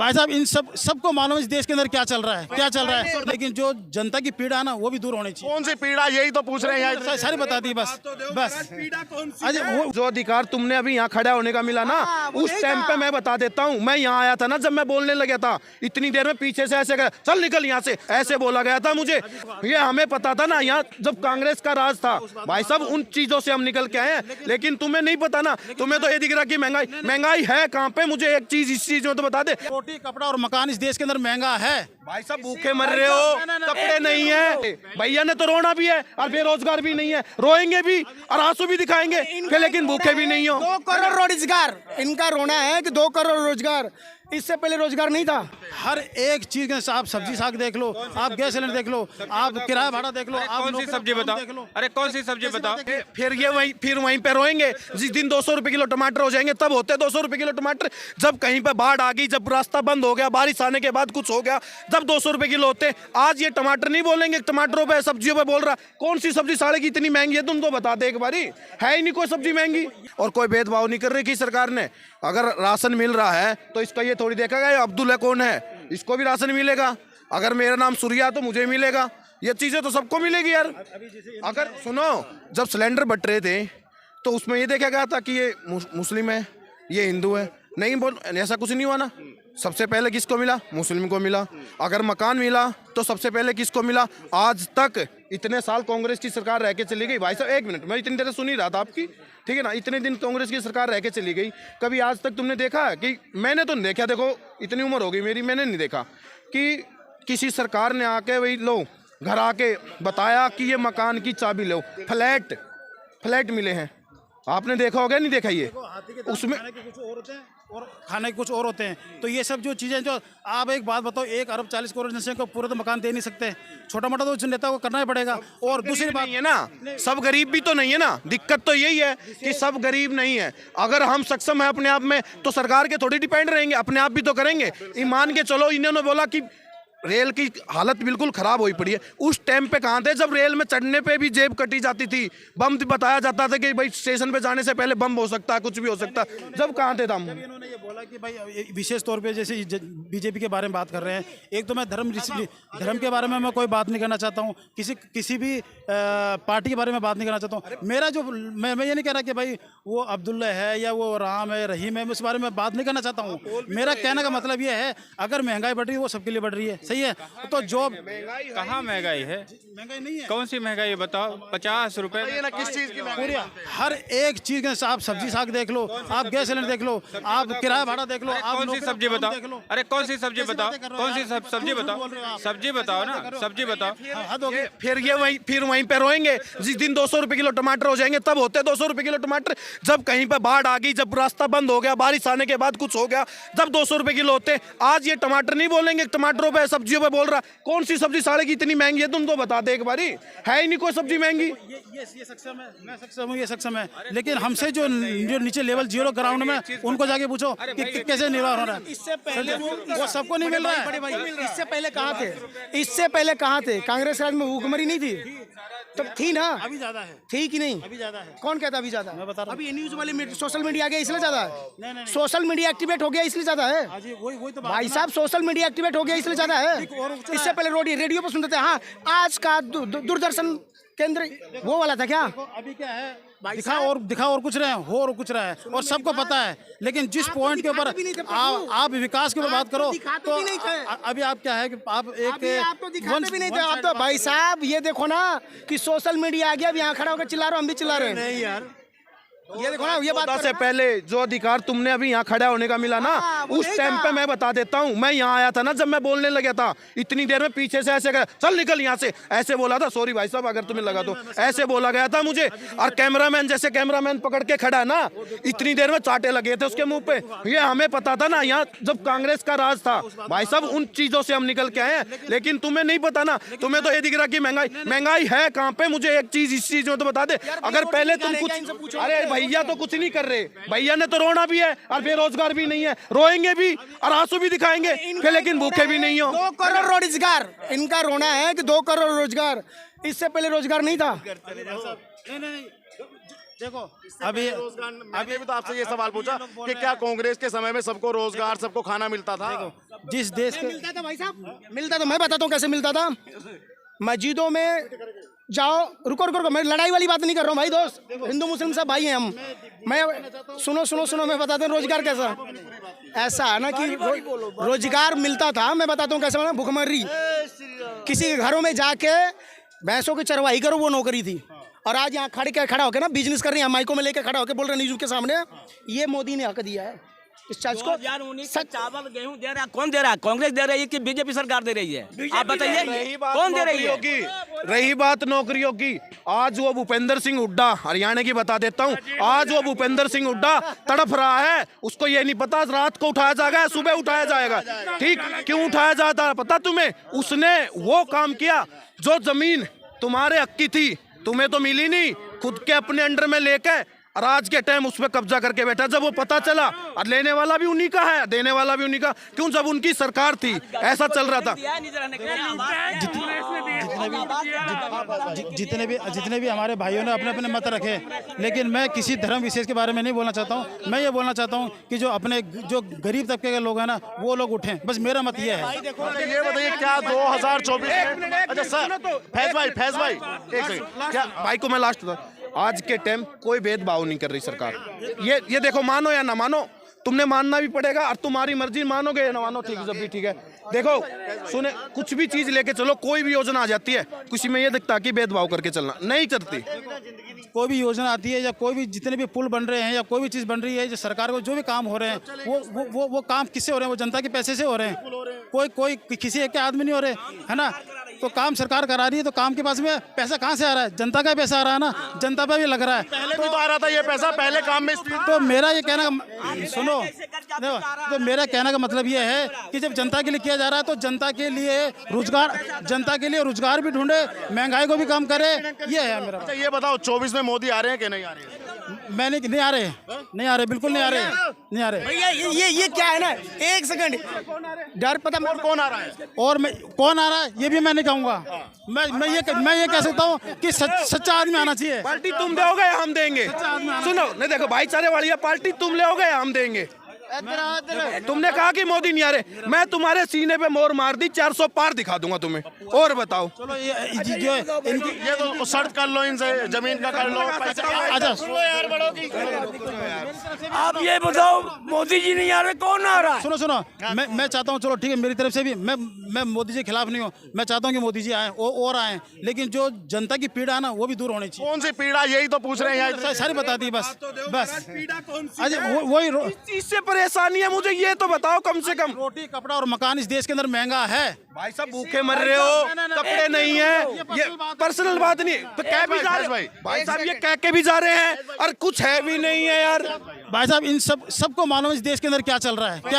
भाई साहब इन सबको मालूम है इस देश के अंदर क्या चल रहा है, क्या चल रहा है, लेकिन जो जनता की पीड़ा है ना वो भी दूर होनी चाहिए। कौन सी पीड़ा, यही तो पूछ रहे हैं। सारी बता दी बस पीड़ा कौन सी अजय है? वो जो अधिकार तुमने अभी यहाँ खड़ा होने का मिला ना, उस टाइम पे मैं बता देता हूँ। मैं यहाँ आया था ना, जब मैं बोलने लगा था इतनी देर में पीछे से ऐसे चल निकल यहाँ से, ऐसे बोला गया था मुझे। ये हमें पता था ना, यहाँ जब कांग्रेस का राज था भाई साहब, उन चीजों से हम निकल के आए हैं। लेकिन तुम्हें नहीं पता ना, तुम्हें तो ये दिख रहा कि महंगाई है कहाँ पे। मुझे एक चीज इस चीज में तो बता दे, रोटी कपड़ा और मकान इस देश के अंदर महंगा है। भाई साहब भूखे मर रहे हो, कपड़े नहीं है, भैया ने तो रोना भी है और बेरोजगार भी नहीं है, रोएंगे भी और आंसू भी दिखाएंगे फिर, लेकिन भूखे भी नहीं हो। 2 करोड़ रोजगार इनका रोना है कि 2 करोड़ रोजगार, इससे पहले रोजगार नहीं था। हर एक चीज के आप सब्जी साग देख लो, आप गैस सिलेंडर देख लो, आप किराया भाड़ा देख लो, आप कौन सी सब्जी बताओ, अरे कौन सी सब्जी बताओ। फिर ये वहीं पे रोएंगे। जिस दिन 200 रुपए किलो टमाटर हो जाएंगे तब होते 200 रुपए किलो टमाटर। जब कहीं पे बाढ़ आ गई, जब रास्ता बंद हो गया, बारिश आने के बाद कुछ हो गया, जब 200 रुपए किलो होते। आज ये टमाटर नहीं बोलेंगे, टमाटरों पे सब्जियों पे बोल रहा। कौन सी सब्जी साढ़े की इतनी महंगी है, तुम तो बता दे एक बारी। है ही नहीं कोई सब्जी महंगी, और कोई भेदभाव नहीं कर रही की सरकार ने। अगर राशन मिल रहा है तो इसका ये थोड़ी देखा गया अब्दुल्ला कौन है, इसको भी राशन मिलेगा। अगर मेरा नाम सूर्या तो मुझे मिलेगा। ये चीजें तो सबको मिलेगी यार। अगर सुनो, जब सिलेंडर बट रहे थे तो उसमें ये देखा गया था कि ये मुस्लिम है, ये हिंदू है, नहीं बोल, ऐसा कुछ नहीं हुआ ना। सबसे पहले किसको मिला? मुस्लिम को मिला। अगर मकान मिला तो सबसे पहले किसको मिला? आज तक इतने साल कांग्रेस की सरकार रह के चली गई। भाई साहब एक मिनट, मैं इतनी देर सुन ही रहा था आपकी, ठीक है ना। इतने दिन कांग्रेस की सरकार रह के चली गई, कभी आज तक तुमने देखा कि, मैंने तो नहीं देखा, देखो इतनी उम्र हो गई मेरी, मैंने नहीं देखा कि किसी सरकार ने आके वही लो घर आके बताया कि ये मकान की चाबी लो, फ्लैट मिले हैं। आपने देखा होगा नहीं देखा? ये उसमें कुछ और होते हैं और खाने के कुछ और होते हैं। तो ये सब जो चीजें, जो आप एक बात बताओ, 1 अरब 40 करोड़ जनसंख्या को पूरा तो मकान दे नहीं सकते, छोटा मोटा तो नेता को करना ही पड़ेगा। और दूसरी बात है ना, सब गरीब भी तो नहीं है ना। दिक्कत तो यही है कि सब गरीब नहीं है। अगर हम सक्षम है अपने आप में तो सरकार के थोड़ी डिपेंड रहेंगे, अपने आप भी तो करेंगे। ईमान के चलो, इन्होंने बोला कि रेल की हालत बिल्कुल खराब हुई पड़ी है। उस टाइम पे कहाँ थे जब रेल में चढ़ने पे भी जेब कटी जाती थी, बम बताया जाता था कि भाई स्टेशन पे जाने से पहले बम हो सकता है, कुछ भी हो सकता है। जब कहाँ थे हम? इन्होंने ये बोला कि भाई विशेष तौर पे जैसे बीजेपी के बारे में बात कर रहे हैं। एक तो मैं धर्म के बारे में मैं कोई बात नहीं करना चाहता हूँ, किसी भी पार्टी के बारे में बात नहीं करना चाहता हूँ। मेरा जो मैं ये नहीं कह रहा कि भाई वो अब्दुल्ला है या वो राम है, रहीम है, उस बारे में बात नहीं करना चाहता हूँ। मेरा कहने का मतलब ये है, अगर महंगाई बढ़ रही है वो सबके लिए बढ़ रही है, सही है। तो जॉब कहाँ महंगाई है? महंगाई नहीं है। कौन सी महंगाई है बताओ? 50 रुपए किस चीज की पूरी हर एक चीज के आप सब्जी साग देख लो, आप गैस सिलेंडर देख लो, आप किराया भाड़ा देख लो, आप कौन सी सब्जी बताओ, अरे कौन सी सब्जी बताओ, कौन सी सब्जी बताओ, सब्जी बताओ ना, सब्जी बताओ। फिर वहीं पे रोएंगे। जिस दिन 200 रुपए किलो टमाटर हो जाएंगे तब होते 200 रुपए किलो टमाटर। जब कहीं पे बाढ़ आ गई, जब रास्ता बंद हो गया, बारिश आने के बाद कुछ हो गया, जब 200 रुपए किलो होते। आज ये टमाटर नहीं बोलेंगे, टमाटरों पे सब्जियों पे बोल रहा। कौन सी सब्जी साढ़े की इतनी महंगी है, तुम तो बता दे एक बारी। है ही नहीं कोई सब्जी महंगी। ये सक्षम है, मैं सक्षम हूँ, ये सक्षम है। लेकिन हमसे जो नीचे लेवल 0 ग्राउंड में, उनको जाके पूछो कि कैसे निर्वाह हो रहा है। इससे पहले वो सबको नहीं मिल रहा है। इससे पहले कहाँ थे? इससे पहले कहाँ थे? कांग्रेस राज में भूखमरी नहीं थी? तब थी ना, अभी ज्यादा है। थी कि नहीं? अभी ज्यादा है। कौन कहता अभी ज्यादा? मैं बता रहा हूँ। अभी न्यूज वाले सोशल मीडिया आ गया इसलिए ज्यादा है। नहीं। सोशल मीडिया एक्टिवेट हो गया इसलिए ज्यादा है। वही तो भाई साहब, सोशल मीडिया एक्टिवेट हो गया इसलिए ज्यादा है। इससे पहले रेडियो पर सुनते थे। हाँ, आज का दूरदर्शन केंद्र वो वाला था क्या? अभी क्या है, दिखा और कुछ रहे हैं, हो और कुछ रहा है, और सबको पता है। लेकिन जिस पॉइंट के ऊपर आप विकास के ऊपर बात करो तो अभी आप क्या है कि आप तो दिखाते भी नहीं थे। आप तो भाई साहब ये देखो ना कि सोशल मीडिया आ गया, अब यहाँ खड़ा होकर चिल्ला रहे हो, हम भी चिल्ला रहे हैं। नहीं यार, ये देखो ना, ये बात से पहले जो अधिकार तुमने अभी यहाँ खड़ा होने का मिला ना, उस टाइम पे मैं बता देता हूँ। मैं यहाँ आया था ना, जब मैं बोलने लगा था इतनी देर में पीछे से ऐसे चल निकल यहाँ से, ऐसे बोला था। सॉरी भाई साहब अगर तुम्हें लगा तो, ऐसे बोला गया था मुझे। और कैमरामैन जैसे कैमरामैन पकड़ के खड़ा ना, इतनी देर में चाटे लगे थे उसके मुंह पे। ये हमें पता था ना, यहाँ जब कांग्रेस का राज था भाई साहब, उन चीजों से हम निकल के आए हैं। लेकिन तुम्हें नहीं पता ना, तुम्हें तो ये दिख रहा कि महंगाई है कहाँ पे। मुझे एक चीज इस चीज में तो बता दे, अगर पहले तुम कुछ, अरे भैया तो कुछ नहीं कर रहे, भैया ने तो रोना भी है और बेरोजगार भी नहीं है, रोएंगे भी और आंसू भी दिखाएंगे फिर, लेकिन भूखे भी नहीं हो। 2 करोड़ रोजगार इनका रोना है कि 2 करोड़ रोजगार, इससे पहले रोजगार नहीं था। नहीं देखो, अभी मैंने भी तो आपसे ये सवाल पूछा कि क्या कांग्रेस के समय में सबको रोजगार, सबको खाना मिलता था? जिस देश के मिलता था भाई साहब, मिलता था। मैं बताता हूँ कैसे मिलता था। मस्जिदों में जाओ, रुको रुको रुको, मैं लड़ाई वाली बात नहीं कर रहा हूँ भाई दोस्त, हिंदू मुस्लिम सब भाई हैं हम। मैं सुनो सुनो सुनो, मैं बताता हूँ रोजगार कैसा। ऐसा है ना कि रोजगार मिलता था, मैं बताता हूँ कैसे बना। भुखमरी, किसी के घरों में जाके भैंसों की चरवाही करो, वो नौकरी थी। और आज यहाँ खड़ा होकर ना बिजनेस कर रही है, माइकों में लेकर खड़ा होकर बोल रहे न्यूज के सामने, ये मोदी ने हक दिया है इस चर्च को। 2019 का चावल गेहूं दे रहा है, कौन दे रहा है? कांग्रेस दे रही है कि बीजेपी सरकार दे रही है? आप बताइए, कौन दे रही है? रही बात नौकरियों की, आज वो भूपेंद्र सिंह हुड्डा, हरियाणा की बता देता हूँ, आज वो भूपेंद्र सिंह हुड्डा तड़प रहा है। उसको ये नहीं पता रात को उठाया जाएगा, सुबह उठाया जाएगा। ठीक, क्यों उठाया जाता है पता तुम्हें? उसने वो काम किया जो जमीन तुम्हारे हक की थी, तुम्हें तो मिली नहीं, खुद के अपने अंडर में लेके और आज के टाइम उस पर कब्जा करके बैठा। जब वो पता चला, और लेने वाला भी उन्हीं का है, देने वाला भी उन्हीं का। क्यों? जब उनकी सरकार थी, ऐसा चल रहा था। जितने भी हमारे भाइयों ने अपने अपने मत रखे, लेकिन मैं किसी धर्म विशेष के बारे में नहीं बोलना चाहता हूँ। मैं ये बोलना चाहता हूँ कि जो गरीब तबके के लोग हैं ना, वो लोग उठें, बस मेरा मत ये है। ये बताइए क्या 2024 में, अच्छा सर फैज भाई एक सेकंड, क्या भाई को मैं लास्ट था, आज के टाइम कोई भेदभाव नहीं कर रही सरकार। ये देखो, मानो या ना मानो, तुमने मानना भी पड़ेगा, और तुम्हारी मर्जी, मानोगे या ना मानो, ठीक है, जब भी ठीक है। देखो सुने, कुछ भी चीज लेके चलो, कोई भी योजना आ जाती है, किसी में ये दिखता कि भेदभाव करके चलना नहीं करती। कोई भी योजना आती है, या कोई भी जितने भी पुल बन रहे हैं, या कोई भी चीज़ बन रही है, जो सरकार को जो भी काम हो रहे हैं, वो काम किससे हो रहे हैं? वो जनता के पैसे से हो रहे हैं। कोई किसी एक के आदमी नहीं हो रहे, है ना? तो काम सरकार करा रही है, तो काम के पास में पैसा कहाँ से आ रहा है? जनता का पैसा आ रहा है ना, जनता पे भी लग रहा है। पहले भी तो आ रहा था ये पैसा, पहले काम में तो मेरा ये कहना सुनो, तो मेरा कहने का मतलब ये है कि जब जनता के लिए किया जा रहा है, तो जनता के लिए रोजगार भी ढूंढे, महंगाई को भी कम करे, ये है मेरा। अच्छा ये बताओ 24 में मोदी आ रहे हैं कि नहीं आ रहे हैं? नहीं आ रहे, बिल्कुल नहीं आ रहे। भैया ये क्या है ना, एक सेकंड, डर पता कौन आ रहा है? और मैं कौन आ रहा है ये भी मैं नहीं कहूँगा। मैं ये कह सकता हूँ कि सच्चा आदमी आना चाहिए। पार्टी तुम दोगे या हम देंगे? सुनो, नहीं देखो, भाईचारे वाली है पार्टी, तुम लोगे या हम देंगे? तुमने कहा कि मोदी नहीं आ रहे, मैं तुम्हारे सीने पे मोहर मार दी, 400 पार दिखा दूंगा तुम्हें। और बताओ, चलो ये तो शर्त कर लो इनसे, जमीन का कर लो, अच्छा यार बड़ों की। आप ये बताओ, मोदी जी नहीं आ रहे, कौन आ रहा है? सुनो, मैं चाहता हूँ, चलो ठीक है, मेरी तरफ से भी मैं मोदी जी के खिलाफ नहीं हूँ। मैं चाहता हूँ कि मोदी जी आए और आए, लेकिन जो जनता की पीड़ा है ना, वो भी दूर होनी चाहिए। कौन सी पीड़ा, यही तो पूछ रहे हैं यहाँ। सारी बता दी बस। अरे वही चीज से परेशानी है, मुझे ये तो बताओ कम से कम। रोटी, कपड़ा और मकान इस देश के अंदर महंगा है। भाई साहब भूखे मर रहे हो, कपड़े नहीं है, ये पर्सनल बात नहीं, तो कह भी जा रहे भाई साहब, ये कह के भी जा रहे हैं और कुछ है भी नहीं है यार। भाई साहब, इन सबको मालूम है इस देश के अंदर क्या चल रहा है, क्या